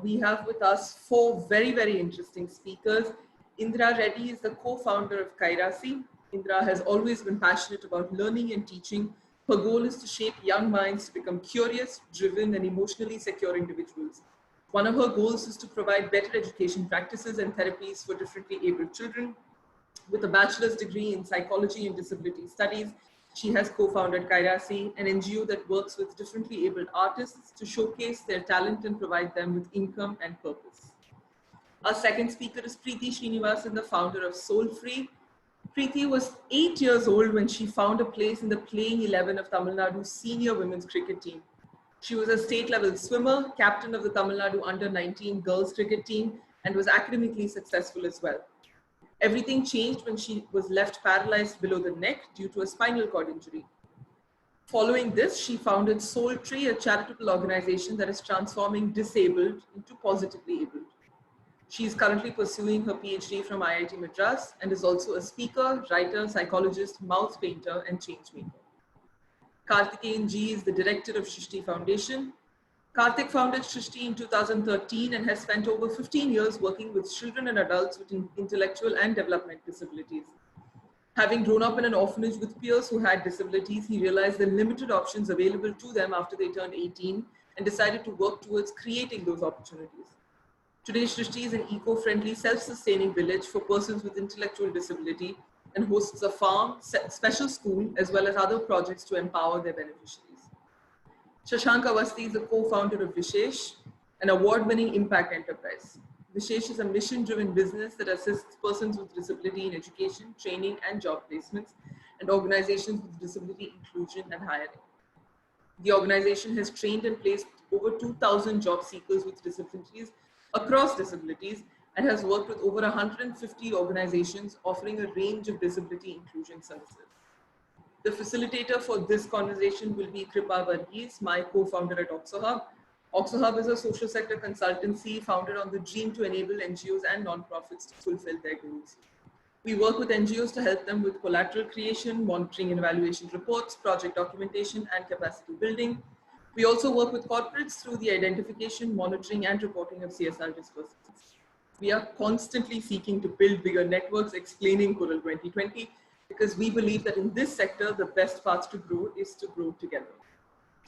We have with us four very, very interesting speakers. Indira Reddy is the co-founder of Kairassi. Indira has always been passionate about learning and teaching. Her goal is to shape young minds to become curious, driven, and emotionally secure individuals. One of her goals is to provide better education practices and therapies for differently abled children. With a bachelor's degree in psychology and disability studies, she has co-founded Kairassi, an NGO that works with differently abled artists to showcase their talent and provide them with income and purpose. Our second speaker is Preethi Srinivasan, the founder of SoulFree. Preethi was 8 years old when she found a place in the playing 11 of Tamil Nadu's senior women's cricket team. She was a state-level swimmer, captain of the Tamil Nadu under-19 girls cricket team, and was academically successful as well. Everything changed when she was left paralyzed below the neck due to a spinal cord injury. Following this, she founded SoulFree, a charitable organization that is transforming disabled into positively abled. She is currently pursuing her PhD from IIT Madras and is also a speaker, writer, psychologist, mouth painter, and change maker. Karthikeyan ji is the director of Srishti Foundation. Karthik founded Sristi in 2013 and has spent over 15 years working with children and adults with intellectual and development disabilities. Having grown up in an orphanage with peers who had disabilities, he realized the limited options available to them after they turned 18 and decided to work towards creating those opportunities. Today, Sristi is an eco-friendly, self-sustaining village for persons with intellectual disability and hosts a farm, special school, as well as other projects to empower their beneficiaries. Shashaank Awasthi is the co-founder of V-Shesh, an award-winning impact enterprise. V-Shesh is a mission-driven business that assists persons with disability in education, training, and job placements, and organizations with disability inclusion and hiring. The organization has trained and placed over 2,000 job seekers with disabilities across disabilities and has worked with over 150 organizations offering a range of disability inclusion services. The facilitator for this conversation will be Krupa Varghese, my co-founder at AuxoHub. AuxoHub is a social sector consultancy founded on the dream to enable NGOs and nonprofits to fulfill their goals. We work with NGOs to help them with collateral creation, monitoring and evaluation reports, project documentation, and capacity building. We also work with corporates through the identification, monitoring, and reporting of CSR disbursements. We are constantly seeking to build bigger networks explaining Coral 2020 because we believe that in this sector, the best path to grow is to grow together.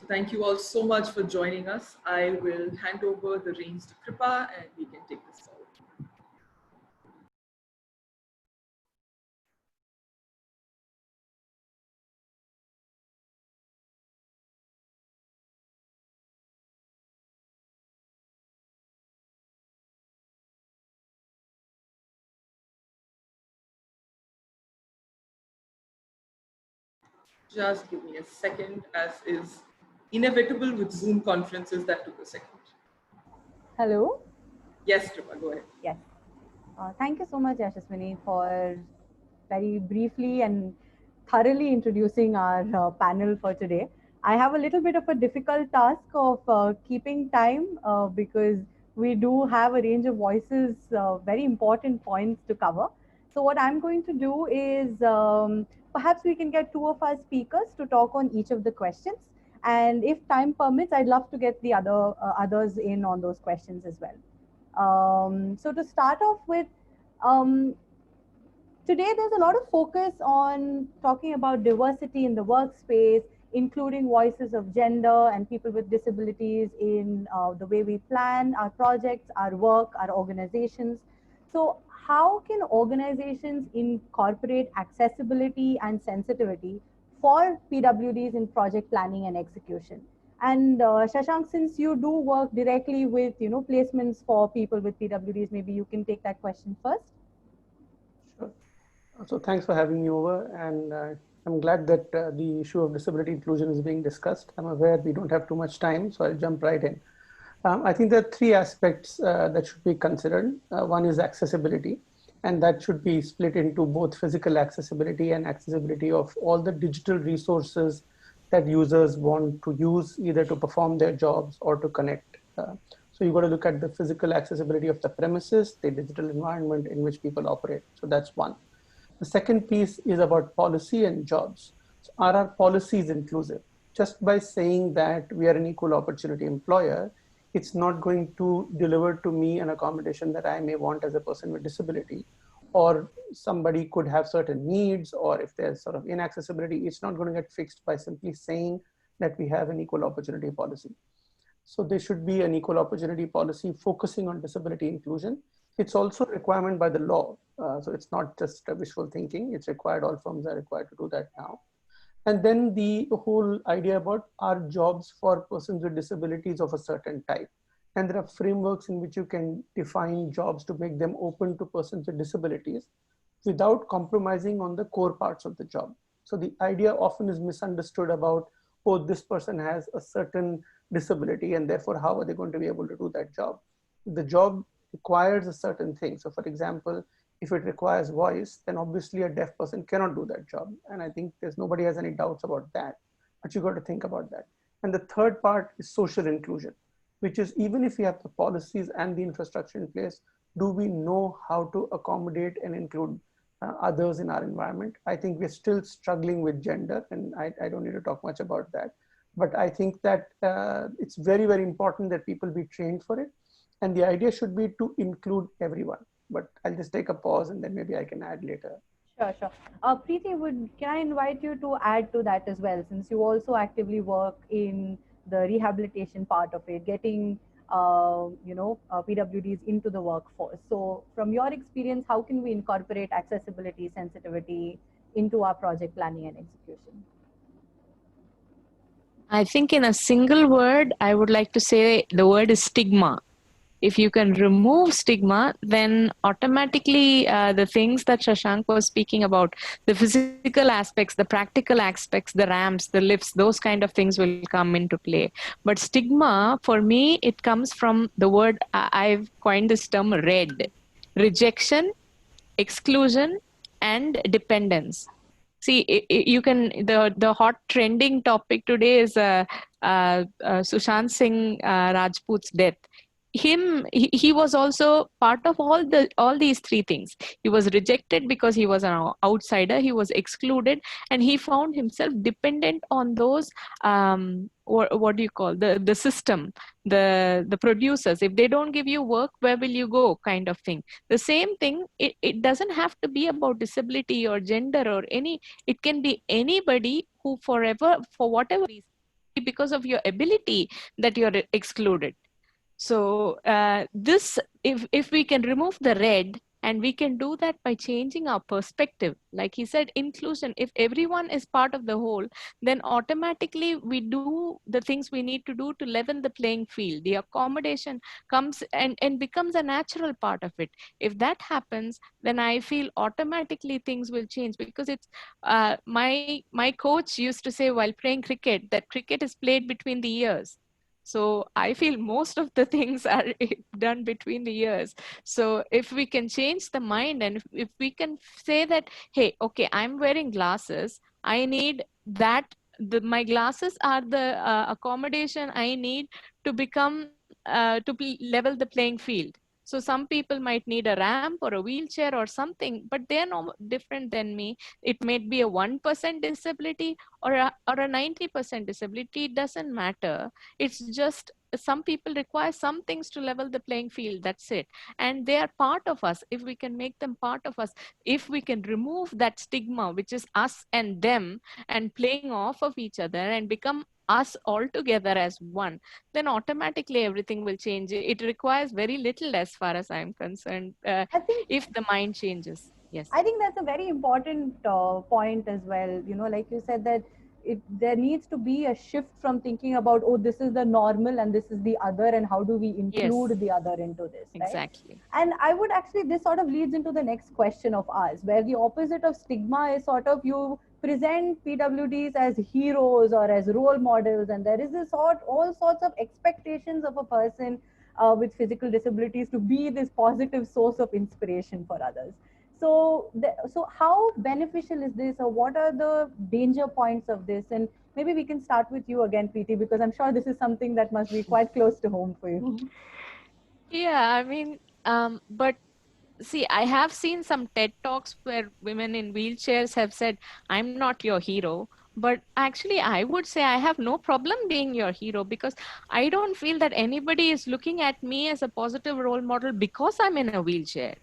So thank you all so much for joining us. I will hand over the reins to Krupa and we can take this forward. Just give me a second, as is inevitable with Zoom conferences. That took a second. Hello? Yes, Krupa, go ahead. Yes. Thank you so much, Yashaswini, for very briefly and thoroughly introducing our panel for today. I have a little bit of a difficult task of keeping time because we do have a range of voices, very important points to cover. So what I'm going to do is perhaps we can get two of our speakers to talk on each of the questions. And if time permits, I'd love to get the others in on those questions as well. So to start off with, today there's a lot of focus on talking about diversity in the workspace, including voices of gender and people with disabilities in the way we plan our projects, our work, our organizations. So how can organizations incorporate accessibility and sensitivity for PWDs in project planning and execution? And Shashaank, since you do work directly with placements for people with PWDs, maybe you can take that question first. Sure. So thanks for having me over, and I'm glad that the issue of disability inclusion is being discussed. I'm aware we don't have too much time, so I'll jump right in. I think there are three aspects that should be considered. One is accessibility, and that should be split into both physical accessibility and accessibility of all the digital resources that users want to use either to perform their jobs or to connect. So you've got to look at the physical accessibility of the premises, the digital environment in which people operate. So that's one. The second piece is about policy and jobs. So are our policies inclusive? Just by saying that we are an equal opportunity employer, it's not going to deliver to me an accommodation that I may want as a person with disability, or somebody could have certain needs, or if there's sort of inaccessibility, it's not going to get fixed by simply saying that we have an equal opportunity policy. So there should be an equal opportunity policy focusing on disability inclusion. It's also a requirement by the law. So it's not just wishful thinking, it's required, all firms are required to do that now. And then the whole idea about are jobs for persons with disabilities of a certain type. And there are frameworks in which you can define jobs to make them open to persons with disabilities without compromising on the core parts of the job. So the idea often is misunderstood about, oh, this person has a certain disability and therefore how are they going to be able to do that job? The job requires a certain thing. So for example, if it requires voice, then obviously a deaf person cannot do that job. And I think there's nobody has any doubts about that, but you got to think about that. And the third part is social inclusion, which is even if we have the policies and the infrastructure in place, do we know how to accommodate and include others in our environment? I think we're still struggling with gender, and I don't need to talk much about that. But I think that it's very, very important that people be trained for it. And the idea should be to include everyone. But I'll just take a pause and then maybe I can add later. Sure, sure. Preethi, can I invite you to add to that as well, since you also actively work in the rehabilitation part of it, getting PWDs into the workforce. So from your experience, how can we incorporate accessibility, sensitivity into our project planning and execution? I think in a single word, I would like to say the word is stigma. If you can remove stigma, then automatically the things that Shashaank was speaking about, the physical aspects, the practical aspects, the ramps, the lifts, those kind of things will come into play. But stigma, for me, it comes from the word, I've coined this term RED, rejection, exclusion, and dependence. See, you can, the hot trending topic today is Sushant Singh Rajput's death. He was also part of all these three things. He was rejected because he was an outsider, he was excluded, and he found himself dependent on those what do you call the system, the producers. If they don't give you work, where will you go, kind of thing. The same thing, it doesn't have to be about disability or gender or any, it can be anybody who forever, for whatever reason, because of your ability, that you're excluded. So this, if we can remove the red, and we can do that by changing our perspective, like he said, inclusion, if everyone is part of the whole, then automatically we do the things we need to do to level the playing field. The accommodation comes and becomes a natural part of it. If that happens, then I feel automatically things will change, because it's my coach used to say while playing cricket that cricket is played between the ears. So I feel most of the things are done between the ears. So if we can change the mind, and if we can say that, hey, okay, I'm wearing glasses, I need that, my glasses are the accommodation I need to become, level the playing field. So some people might need a ramp or a wheelchair or something, but they're no different than me. It may be a 1% disability or a 90% disability. It doesn't matter. It's just some people require some things to level the playing field. That's it. And they are part of us. If we can make them part of us, if we can remove that stigma, which is us and them, and playing off of each other and become us all together as one, then automatically everything will change. It requires very little as far as I'm concerned, I think, if the mind changes. Yes. I think that's a very important point as well. Like you said, that there needs to be a shift from thinking about, oh, this is the normal and this is the other, and how do we include Yes. the other into this, right? Exactly. And I would actually, this sort of leads into the next question of ours, where the opposite of stigma is sort of, you present PWDs as heroes or as role models, and there is all sorts of expectations of a person with physical disabilities to be this positive source of inspiration for others. So how beneficial is this, or what are the danger points of this? And maybe we can start with you again, Preethi, because I'm sure this is something that must be quite close to home for you. Yeah, I mean, but see, I have seen some TED Talks where women in wheelchairs have said, I'm not your hero, But actually, I would say I have no problem being your hero, because I don't feel that anybody is looking at me as a positive role model because I'm in a wheelchair.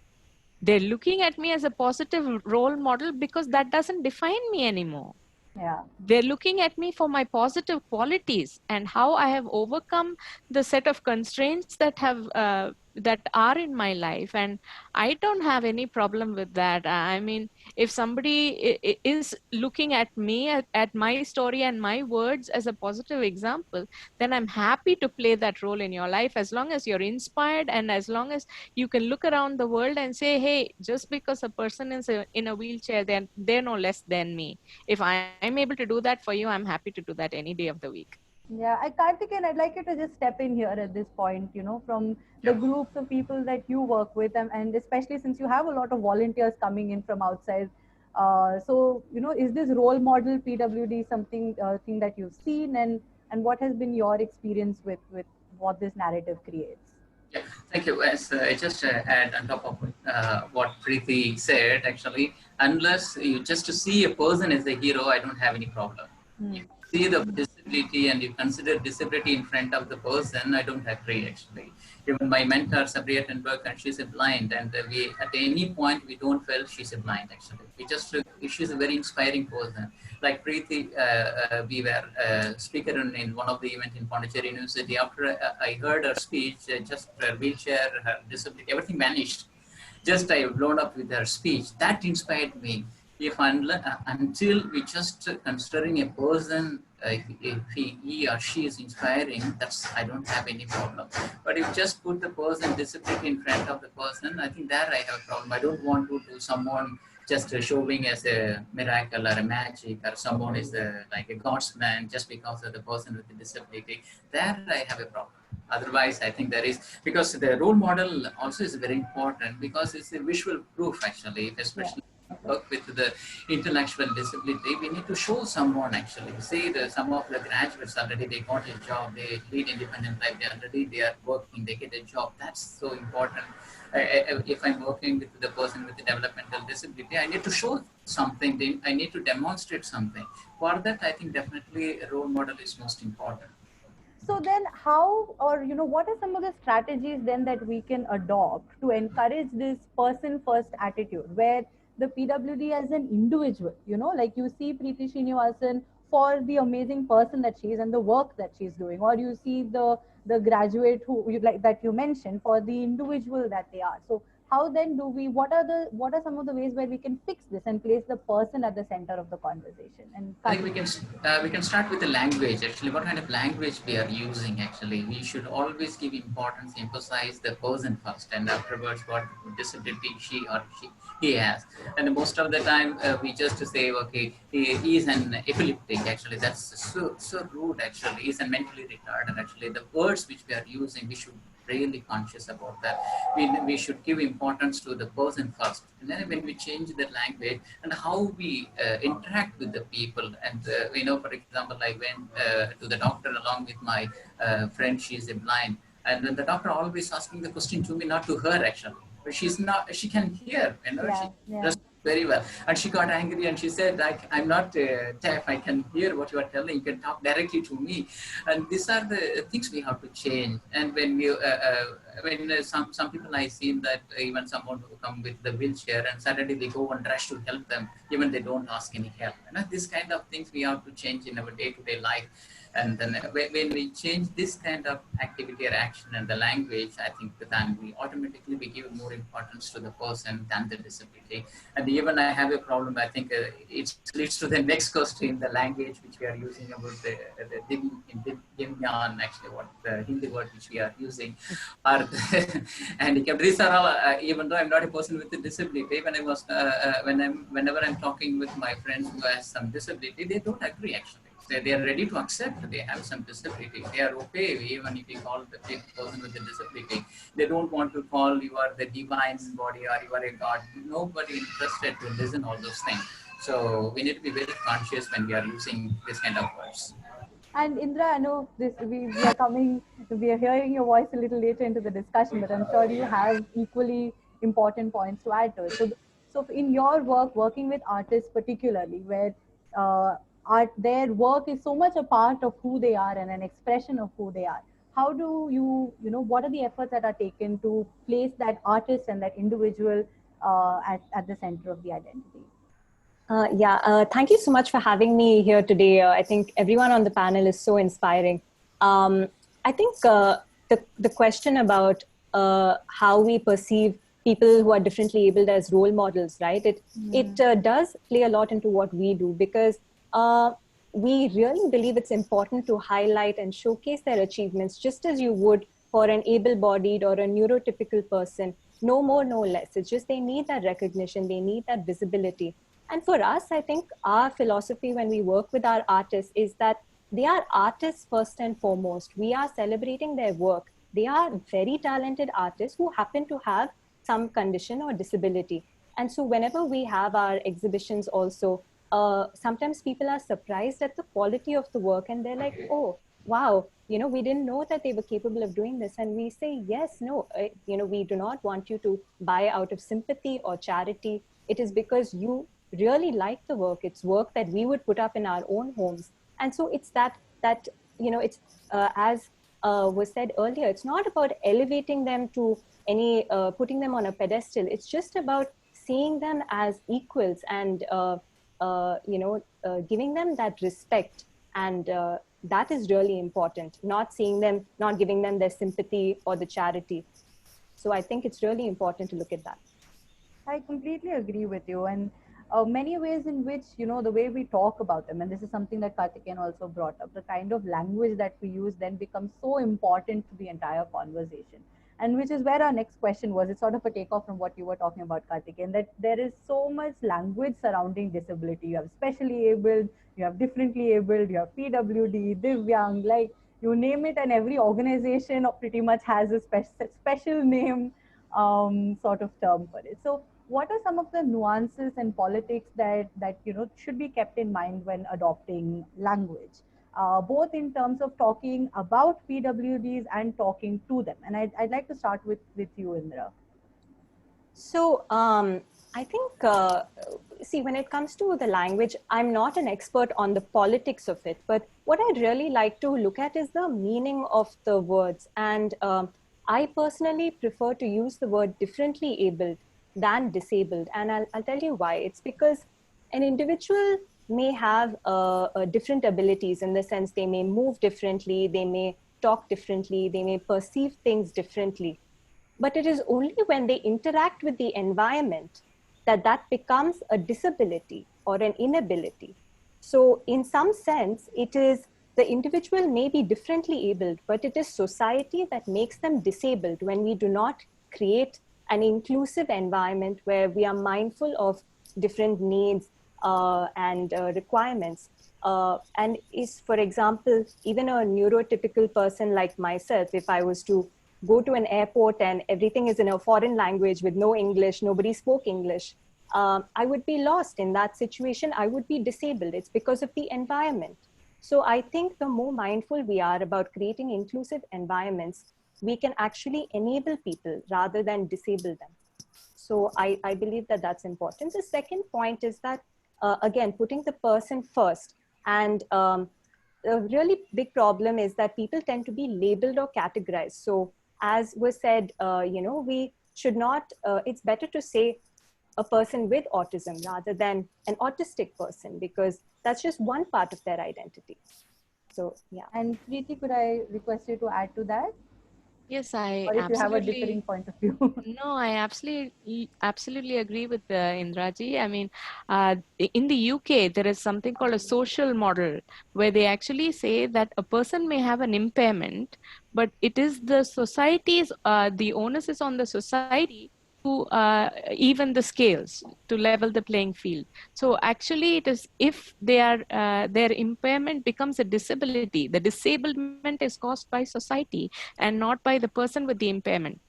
They're looking at me as a positive role model because that doesn't define me anymore. Yeah. They're looking at me for my positive qualities and how I have overcome the set of constraints that are in my life, and I don't have any problem with that. I mean, if somebody is looking at me at my story and my words as a positive example, then I'm happy to play that role in your life, as long as you're inspired and as long as you can look around the world and say, hey, just because a person is in a wheelchair, they're no less than me. If I'm able to do that for you, I'm happy to do that any day of the week. Yeah, Karthikeyan, I'd like you to just step in here at this point, from the Yeah. groups of people that you work with, and especially since you have a lot of volunteers coming in from outside. So, is this role model PWD something thing that you've seen, and what has been your experience with what this narrative creates? Yeah, thank you. As I just add on top of what Preethi said, actually, unless you just to see a person as a hero, I don't have any problem. If you see the disability and you consider disability in front of the person, I don't agree, actually. Even my mentor, Sabriya Tenberg, and she's a blind, and we at any point we don't feel she's a blind, actually. We just she's a very inspiring person. Like Preethi, we were speaker in one of the events in Pondicherry University. After I heard her speech, just her wheelchair, her disability, everything vanished. Just I blown up with her speech. That inspired me. If until we just considering a person, if he or she is inspiring, that's I don't have any problem. But if just put the person disability in front of the person, I think that I have a problem. I don't want to do someone just showing as a miracle or a magic, or someone is like a God's man just because of the person with the disability. There I have a problem. Otherwise, I think there is, because the role model also is very important, because it's a visual proof, actually, especially work with the intellectual disability. We need to show someone, actually. See, some of the graduates already, they got a job, they lead independent life, they are working, they get a job. That's so important. If I'm working with the person with the developmental disability, I need to show something, I need to demonstrate something. For that, I think definitely a role model is most important. So then how, or what are some of the strategies then that we can adopt to encourage this person first attitude, where the PWD as an individual, like you see Preethi Srinivasan for the amazing person that she is and the work that she's doing, or you see the graduate who you like that you mentioned for the individual that they are. So how then do we, what are some of the ways where we can fix this and place the person at the center of the conversation? And I think we can start with the language. Actually, what kind of language we are using? Actually, we should always give importance, emphasize the person first, and afterwards what disability she or he has. And most of the time, we just say, okay, he is an epileptic. Actually, that's so rude. Actually, he's a mentally retarded. Actually, the words which we are using, we should really conscious about that. We should give importance to the person first, and then when we change the language and how we interact with the people, and for example, I went to the doctor along with my friend. She's a blind, and then the doctor always asking the question to me, not to her, actually. But she's not, she can hear, she just very well. And she got angry and she said, I'm not deaf, I can hear what you are telling, you can talk directly to me. And these are the things we have to change. And when we, some people I seen that even someone who come with the wheelchair and suddenly they go and rush to help them, even they don't ask any help. This kind of things we have to change in our day-to-day life. And then when we change this kind of activity or action and the language, I think then we automatically we give more importance to the person than the disability. And even I have a problem, I think it leads to the next question, the language which we are using about the Dimyan, actually what the Hindi word which we are using, are the handicap. These are all, even though I'm not a person with a disability, when I was, whenever I'm talking with my friends who has some disability, they don't agree, actually. They are ready to accept they have some disability. They are okay even if you call the person with a disability. They don't want to call you are the divine body or you are a god. Nobody interested to listen all those things. So we need to be very conscious when we are using this kind of words. And Indra, I know this. We are hearing your voice a little later into the discussion, but I'm sure you have equally important points to add to it. So in your work, working with artists particularly, where art, their work is so much a part of who they are and an expression of who they are. How do what are the efforts that are taken to place that artist and that individual at the center of the identity? Thank you so much for having me here today. I think everyone on the panel is so inspiring. I think the question about how we perceive people who are differently abled as role models, right? It does play a lot into what we do, because we really believe it's important to highlight and showcase their achievements, just as you would for an able-bodied or a neurotypical person. No more, no less. It's just they need that recognition, they need that visibility. And for us, I think our philosophy when we work with our artists is that they are artists first and foremost. We are celebrating their work. They are very talented artists who happen to have some condition or disability. And so whenever we have our exhibitions also, sometimes people are surprised at the quality of the work, and they're like, oh, wow, we didn't know that they were capable of doing this. And we say, yes, no, we do not want you to buy out of sympathy or charity. It is because you really like the work. It's work that we would put up in our own homes. And so it's that it's as was said earlier, it's not about elevating them to any putting them on a pedestal. It's just about seeing them as equals and giving them that respect, and that is really important. Not giving them their sympathy or the charity. So I think it's really important to look at that. I completely agree with you. And many ways in which, the way we talk about them, and this is something that Karthikeyan also brought up, the kind of language that we use then becomes so important to the entire conversation. And which is where our next question was. It's sort of a takeoff from what you were talking about, Karthikeyan, that there is so much language surrounding disability. You have specially abled, you have differently abled, you have PWD, Divyang, like you name it, and every organization pretty much has a special name sort of term for it. So what are some of the nuances and politics that should be kept in mind when adopting language, both in terms of talking about PWDs and talking to them? And I'd like to start with you, Indira. So I think, see, when it comes to the language, I'm not an expert on the politics of it, but what I'd really like to look at is the meaning of the words. And I personally prefer to use the word differently abled than disabled. And I'll tell you why. It's because an individual may have different abilities, in the sense they may move differently, they may talk differently, they may perceive things differently. But it is only when they interact with the environment that becomes a disability or an inability. So in some sense, it is the individual may be differently abled, but it is society that makes them disabled when we do not create an inclusive environment where we are mindful of different needs and requirements. And is, for example, even a neurotypical person like myself, if I was to go to an airport and everything is in a foreign language with no English, nobody spoke English, I would be lost in that situation. I would be disabled. It's because of the environment. So I think the more mindful we are about creating inclusive environments, we can actually enable people rather than disable them. So I believe that that's important. The second point is that, again, putting the person first. And a really big problem is that people tend to be labeled or categorized. So as was said, we should not, it's better to say a person with autism rather than an autistic person, because that's just one part of their identity. So, yeah. And Preethi, could I request you to add to that? Yes, I Or if you have a absolutely. differing point of view. No, I absolutely agree with Indraji. I mean, in the UK, there is something called a social model, where they actually say that a person may have an impairment, but it is the society's, the onus is on the society to even the scales, to level the playing field. So actually, it is if they are their impairment becomes a disability, the disablement is caused by society and not by the person with the impairment.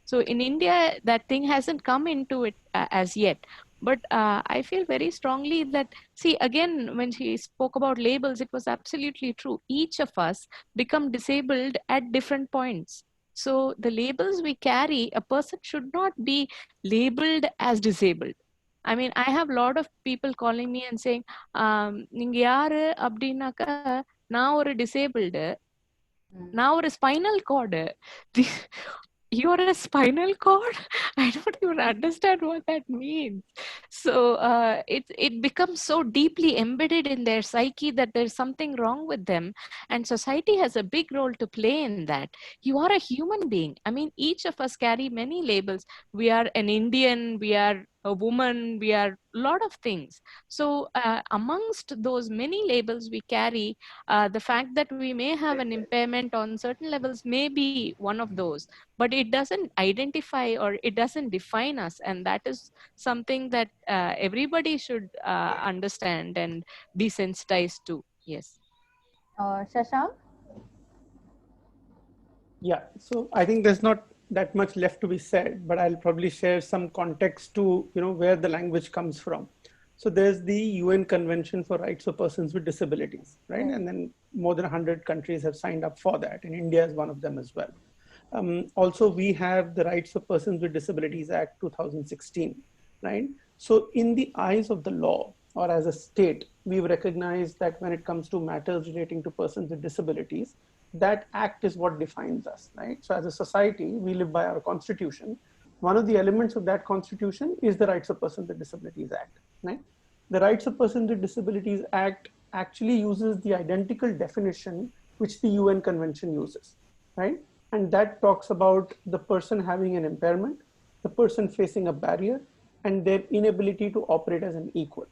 So in India, that thing hasn't come into it as yet. But I feel very strongly that, see, again, when she spoke about labels, it was absolutely true. Each of us become disabled at different points. So the labels we carry, a person should not be labeled as disabled. I mean, I have a lot of people calling me and saying, நீங்க யாரு அப்படின்னாக்கா நான் ஒரு disabled, நான் ஒரு spinal cord. You're a spinal cord? I don't even understand what that means. So it becomes so deeply embedded in their psyche that there's something wrong with them. And society has a big role to play in that. You are a human being. I mean, each of us carry many labels. We are an Indian, we are a woman, we are a lot of things. So amongst those many labels we carry, the fact that we may have an impairment on certain levels may be one of those, but it doesn't identify or it doesn't define us. And that is something that everybody should understand and be sensitized to. Yes. Shashaank? Yeah, so I think there's not that much left to be said, but I'll probably share some context to where the language comes from. So there's the UN Convention for Rights of Persons with Disabilities, right? And then more than 100 countries have signed up for that, and India is one of them as well. Also, we have the Rights of Persons with Disabilities Act 2016, right? So in the eyes of the law, or as a state, we've recognized that when it comes to matters relating to persons with disabilities, that act is what defines us, right? So as a society, we live by our constitution. One of the elements of that constitution is the Rights of Persons with Disabilities Act, right? The Rights of Persons with Disabilities Act actually uses the identical definition which the UN Convention uses, right? And that talks about the person having an impairment, the person facing a barrier, and their inability to operate as an equal.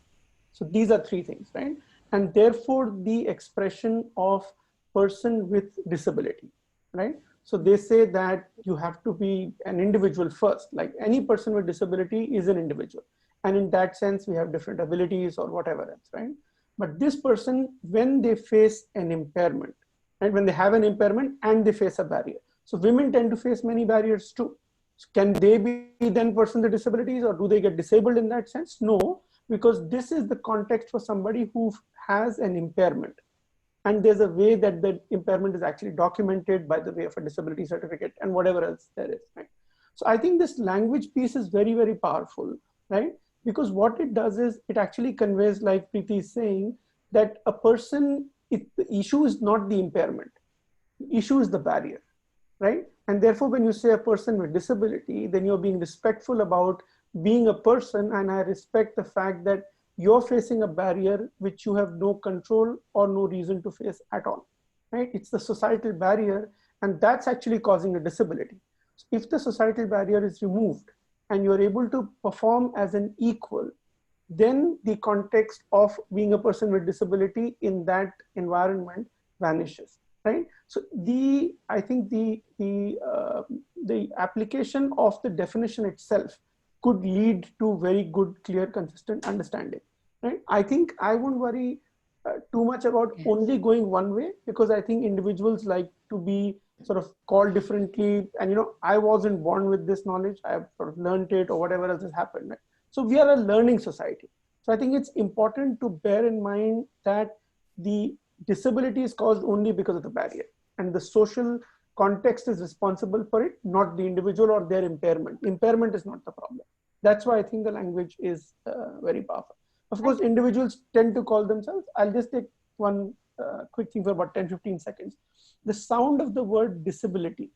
So these are three things, right? And therefore the expression of person with disability, right? So they say that you have to be an individual first, like any person with disability is an individual. And in that sense, we have different abilities or whatever else, right? But this person, when they face an impairment, right? When they have an impairment and they face a barrier. So women tend to face many barriers too. So can they be then persons with disabilities, or do they get disabled in that sense? No, because this is the context for somebody who has an impairment. And there's a way that the impairment is actually documented by the way of a disability certificate and whatever else there is, right? So I think this language piece is very, very powerful, right? Because what it does is it actually conveys, like Preethi is saying, that a person, the issue is not the impairment, the issue is the barrier, right? And therefore, when you say a person with disability, then you're being respectful about being a person, and I respect the fact that you're facing a barrier which you have no control or no reason to face at all, right? It's the societal barrier, and that's actually causing a disability. So if the societal barrier is removed and you're able to perform as an equal, then the context of being a person with disability in that environment vanishes, right? So I think the application of the definition itself could lead to very good, clear, consistent understanding, right? I think I won't worry too much about only going one way, because I think individuals like to be sort of called differently. And I wasn't born with this knowledge. I've sort of learned it, or whatever else has happened, right? So we are a learning society. So I think it's important to bear in mind that the disability is caused only because of the barrier, and the social context is responsible for it, not the individual or their impairment. Impairment is not the problem. That's why I think the language is very powerful. Of course, individuals tend to call themselves. I'll just take one quick thing for about 10-15 seconds. The sound of the word disability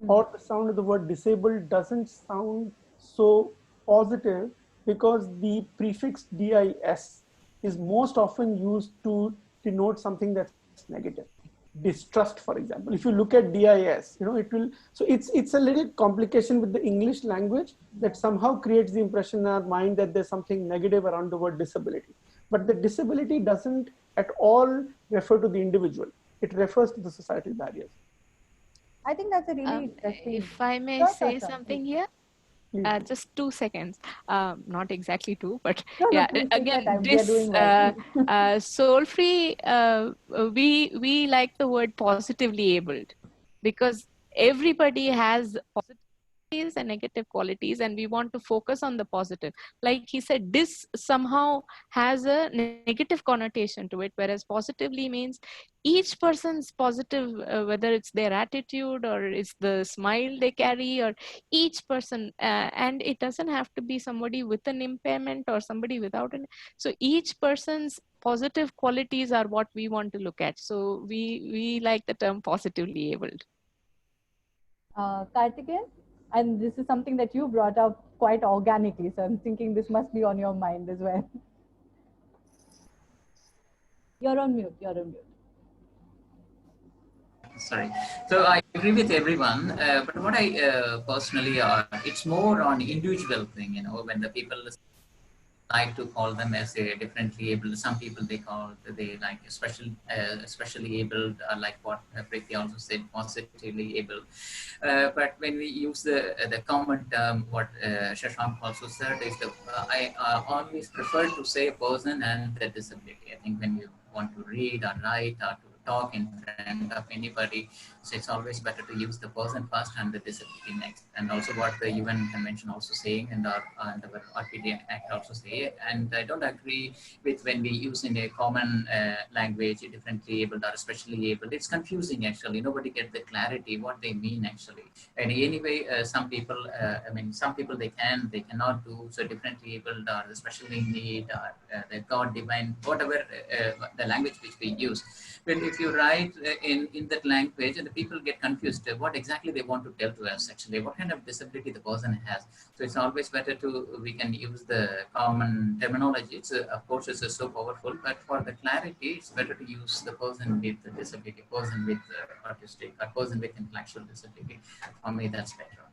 or the sound of the word disabled doesn't sound so positive, because the prefix dis is most often used to denote something that's negative. Distrust, for example, if you look at dis, it will, so it's a little complication with the English language that somehow creates the impression in our mind that there's something negative around the word disability. But the disability doesn't at all refer to the individual, it refers to the societal barriers. I think that's a really interesting. If I may say something here. Just 2 seconds, not exactly 2, but yeah, again, this SoulFree, we like the word positively abled, because everybody has positive and negative qualities, and we want to focus on the positive. Like he said, this somehow has a negative connotation to it, whereas positively means each person's positive, whether it's their attitude or it's the smile they carry, or each person, and it doesn't have to be somebody with an impairment or somebody without an. So each person's positive qualities are what we want to look at. So we like the term positively abled. Karthikeyan, and this is something that you brought up quite organically, so I'm thinking this must be on your mind as well. You're on mute. You're on mute. Sorry. So I agree with everyone, but what I personally, it's more on individual thing, you know, when the people like to call them as a differently able. Some people they like especially abled, like what Preethi also said, positively able. But when we use the common term, what Shashaank also said is I always prefer to say a person and the disability. I think when you want to read or write or to talk in front of anybody, so it's always better to use the person first and the disability next. And also what the UN Convention also saying, and our RPD Act also say. And I don't agree with when we use in a common language, differently abled or especially abled. It's confusing actually. Nobody gets the clarity what they mean actually. And anyway, some people, some people they cannot do. So differently abled or especially need or the God divine, whatever the language which we use. Well, if you write in that language, and the people get confused what exactly they want to tell to us actually, what kind of disability the person has. So it's always better we can use the common terminology. It's of course it's so powerful, but for the clarity, it's better to use the person with the disability, person with autistic, or person with intellectual disability. For me, that's better.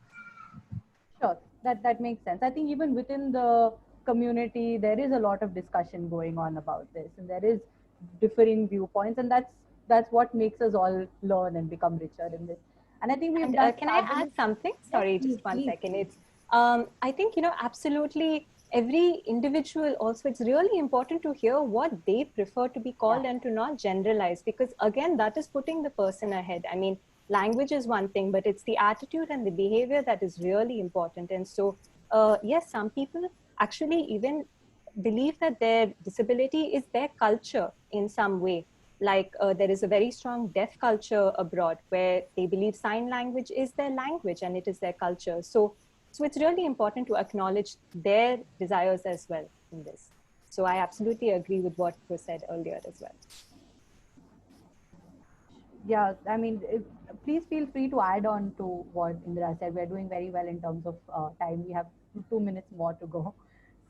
Sure, that makes sense. I think even within the community, there is a lot of discussion going on about this, and there is differing viewpoints, and that's what makes us all learn and become richer in this. And I think we've done. Can I add something? Sorry, yes, just one please. second. It's I think absolutely every individual also, it's really important to hear what they prefer to be called and to not generalize, because again, that is putting the person ahead. I mean, language is one thing, but it's the attitude and the behavior that is really important. And so, yes, some people actually even believe that their disability is their culture in some way. Like there is a very strong deaf culture abroad where they believe sign language is their language and it is their culture. So it's really important to acknowledge their desires as well in this. So I absolutely agree with what was said earlier as well. Yeah, I mean, please feel free to add on to what Indira said. We're doing very well in terms of time. We have 2 minutes more to go.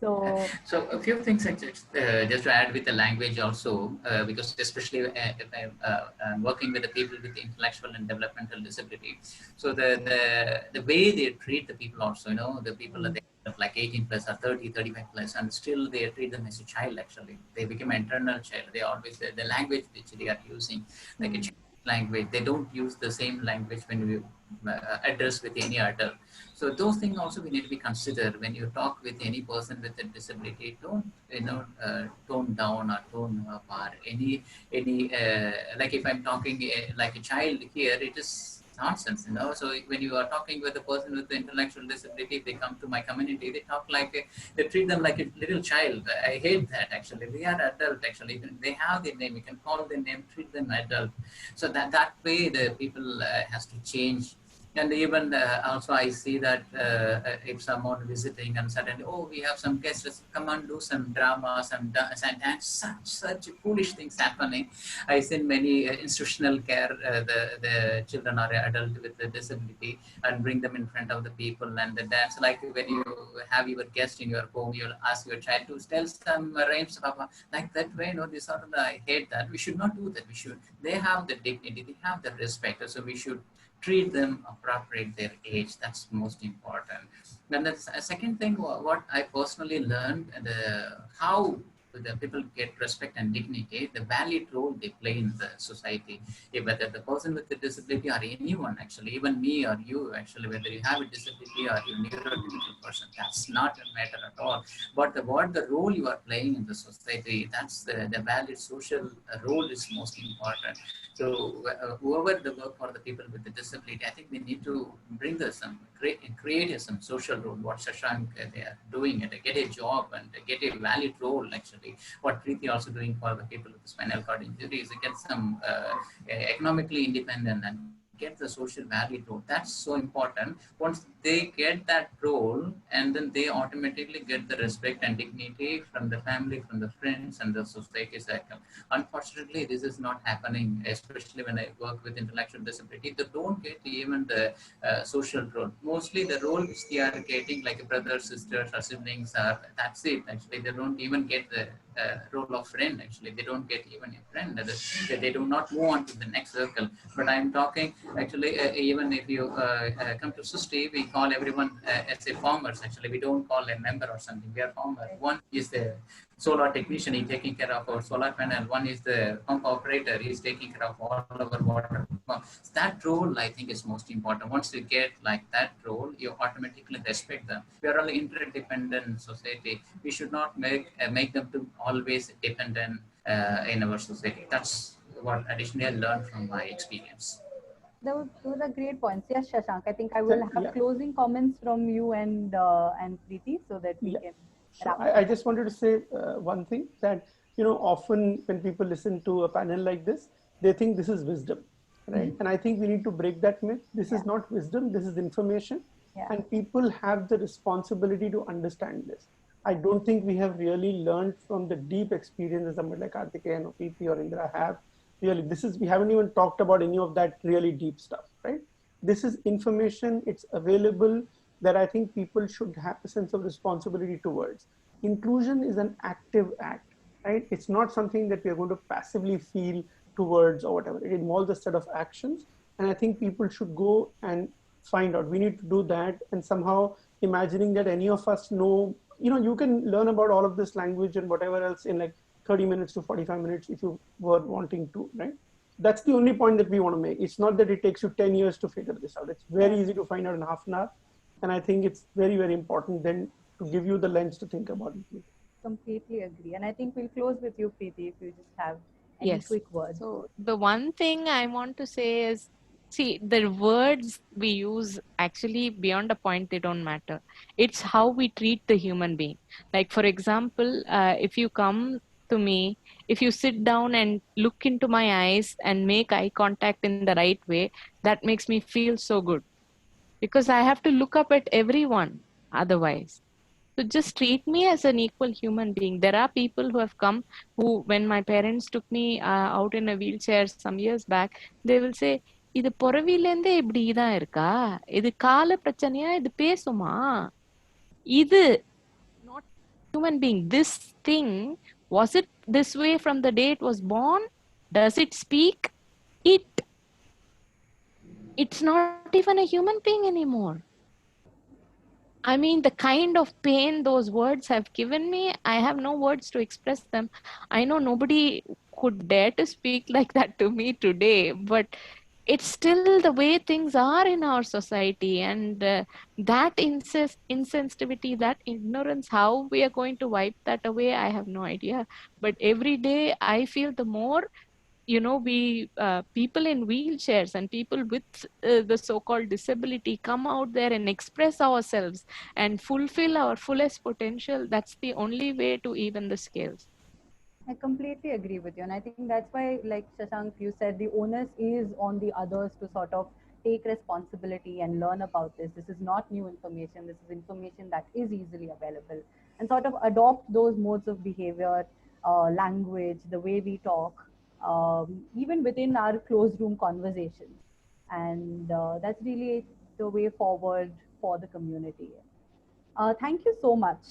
So a few things just to add with the language also, because especially if I'm working with the people with intellectual and developmental disability, so the way they treat the people also, the people that they like 18 plus or 30, 35 plus, and still they treat them as a child actually. They become an internal child. They always, the language which they are using, like a child language, they don't use the same language when we address with any adult. So those things also we need to be considered when you talk with any person with a disability. Don't tone down or tone up or any like if I'm talking like a child here, it is nonsense. So when you are talking with a person with the intellectual disability, they come to my community, they talk like they treat them like a little child. I hate that actually. They are adult actually. They have their name. You can call their name, treat them adult. So that way the people has to change. And even also I see that if someone visiting and suddenly, oh, we have some guests, let's come and do some drama, some dance, and such foolish things happening. I see many institutional care, the children are adult with a disability, and bring them in front of the people and the dance. Like when you have your guest in your home, you'll ask your child to tell some rhymes, Papa, like that way. This sort of, I hate that. We should not do that. They have the dignity, they have the respect. So we should treat them appropriate their age. That's most important. Then the second thing, what I personally learned, how the people get respect and dignity, the valid role they play in the society. Whether the person with the disability or anyone, actually, even me or you, actually, whether you have a disability or you're a neurotypical person, that's not a matter at all. But what the role you are playing in the society, that's the valid social role is most important. So whoever the work for the people with the disability, I think we need to bring this some create some social role. What Shashaank they are doing, and get a job and get a valid role. Actually, what Preethi also doing for the people with the spinal cord injuries, get some economically independent and get the social valid role. That's so important. Once they get that role, and then they automatically get the respect and dignity from the family, from the friends, and the society cycle. Unfortunately, this is not happening, especially when I work with intellectual disability. They don't get even the social role. Mostly the role which they are getting, like brothers, sisters, or siblings, that's it. Actually, they don't even get the role of friend. Actually, they don't get even a friend. They do not move on to the next circle. But I'm talking, actually, even if you come to Sristi, we call everyone as a farmers. Actually, we don't call a member or something. We are farmers. One is the solar technician, he's taking care of our solar panel. One is the pump operator, he's taking care of all our water. That role, I think, is most important. Once you get like that role, you automatically respect them. We are all interdependent society. We should not make them to always dependent in our society. That's what additionally I learned from my experience. Those are great points. Yes, Shashaank, I think I will have closing comments from you and Preethi so that we can wrap up. I just wanted to say one thing, that often when people listen to a panel like this, they think this is wisdom, right? And I think we need to break that myth. This is not wisdom, this is information. And people have the responsibility to understand this. I don't think we have really learned from the deep experiences somebody like Karthikeyan or Preethi or Indira have. Really, we haven't even talked about any of that really deep stuff, right? This is information, it's available, that I think people should have a sense of responsibility towards. Inclusion is an active act, right? It's not something that we are going to passively feel towards or whatever. It involves a set of actions. And I think people should go and find out. We need to do that. And somehow imagining that any of us know, you can learn about all of this language and whatever else in like 30 minutes to 45 minutes if you were wanting to, right? That's the only point that we want to make. It's not that it takes you 10 years to figure this out. It's very easy to find out in half an hour. And I think it's very, very important then to give you the lens to think about it. Completely agree. And I think we'll close with you, Preethi, if you just have any quick words. So the one thing I want to say is, see, the words we use actually beyond a point, they don't matter. It's how we treat the human being. Like, for example, if you come to me, if you sit down and look into my eyes and make eye contact in the right way, that makes me feel so good. Because I have to look up at everyone otherwise. So just treat me as an equal human being. There are people who have come who, when my parents took me out in a wheelchair some years back, they will say, இது பொறவிலேந்தே இப்படி தான் இருக்கா, இது கால பிரச்சனையா, இது பேசுமா, இது not human being. This thing, was it this way from the day it was born? Does it speak? It's not even a human being anymore. I mean, the kind of pain those words have given me, I have no words to express them. I know nobody could dare to speak like that to me today, but it's still the way things are in our society. And that insensitivity, that ignorance, how we are going to wipe that away, I have no idea. But every day I feel the more we people in wheelchairs and people with the so-called disability come out there and express ourselves and fulfill our fullest potential, that's the only way to even the scales. I completely agree with you. And I think that's why, like Shashaank, you said, the onus is on the others to sort of take responsibility and learn about this. This is not new information. This is information that is easily available, and sort of adopt those modes of behavior, language, the way we talk, even within our closed room conversations. And that's really the way forward for the community. Thank you so much.